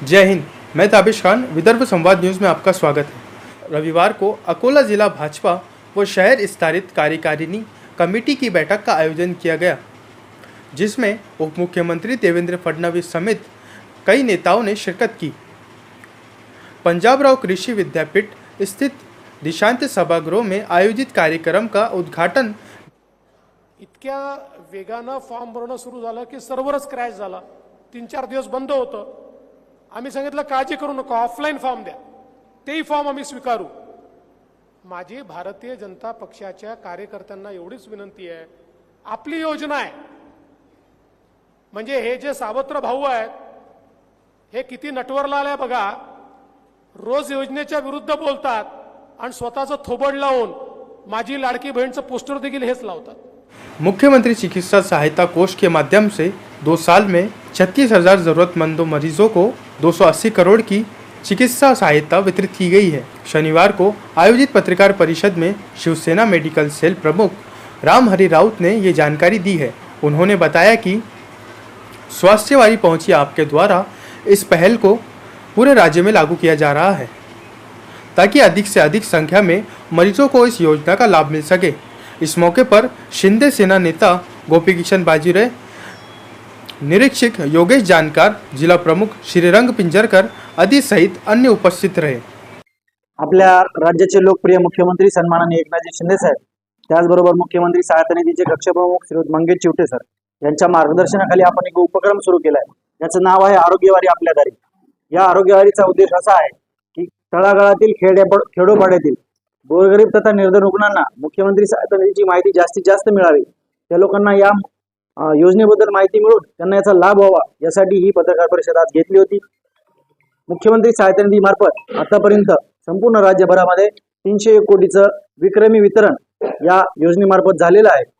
जय हिंद। मैं ताबिश खान, विदर्भ संवाद न्यूज़ में आपका स्वागत है। रविवार को अकोला जिला भाजपा व शहर स्तरित कार्यकारिणी कमेटी की बैठक का आयोजन किया गया, जिसमें उप मुख्यमंत्री देवेंद्र फडणवीस समेत कई नेताओं ने शिरकत की। पंजाबराव कृषि विद्यापीठ स्थित दीक्षांत सभागृह में आयोजित कार्यक्रम का उद्घाटन इतक्या वेगानं फॉर्म भरणं सुरू झालं की सर्व्हरच क्रॅश झाला। 3-4 दिवस बंद होतं। आम्ही सांगितलं काळजी करू नका, ऑफलाईन फॉर्म द्या, तेही फॉर्म आम्ही स्वीकारू। माझी भारतीय जनता पक्षाच्या कार्यकर्त्यांना एवढीच विनंती आहे, आपली योजना आहे, म्हणजे हे जे सावत्र भाऊ आहेत हे किती नटवरला आले बघा, रोज योजनेच्या विरुद्ध बोलतात आणि स्वतःचं थोबड लावून माझी लाडकी बहीणचं पोस्टर देखील हेच लावतात। मुख्यमंत्री चिकित्सा सहायता कोष के माध्यम से 2 साल में 36,000 जरूरतमंदों मरीजों को 280 करोड़ की चिकित्सा सहायता वितरित की गई है। शनिवार को आयोजित पत्रकार परिषद में शिवसेना मेडिकल सेल प्रमुख रामहरि राउत ने ये जानकारी दी है। उन्होंने बताया कि स्वास्थ्य वाली पहुंची आपके द्वारा इस पहल को पूरे राज्य में लागू किया जा रहा है, ताकि अधिक से अधिक संख्या में मरीजों को इस योजना का लाभ मिल सके। इस मौके पर शिंदे सेना नेता गोपी किशन बाजीरे, निरीक्षक योगेश जानकार, जिला प्रमुख श्रीरंग पिंजरकर आदि सहित अन्य उपस्थित रहे। आपल्या राज्याचे लोकप्रिय मुख्यमंत्री सन्माननीय एकनाथजी शिंदे साहेब, त्याचबरोबर मुख्यमंत्री सहायता निधीचे कक्ष प्रमुख श्रीयुत मंगेश चिवटे सर यांच्या मार्गदर्शनाखाली आपण एक उपक्रम सुरू केला आहे, त्याचं नाव आहे आरोग्यवारी आपल्या दारी। या आरोग्यवारीचा उद्देश असा आहे की तळागाळातील खेडोपाड्यातील गोरगरीब तथा निर्धन रुग्णांना मुख्यमंत्री सहायता निधीची माहिती जास्तीत जास्त मिळावी, त्या लोकांना या योजनेबद्दल माहिती मिळून त्यांना याचा लाभ व्हावा, यासाठी ही पत्रकार परिषद आज घेतली होती। मुख्यमंत्री सहायता निधी मार्फत आतापर्यंत संपूर्ण राज्यभरामध्ये 301 कोटीचं विक्रमी वितरण या योजनेमार्फत झालेलं आहे।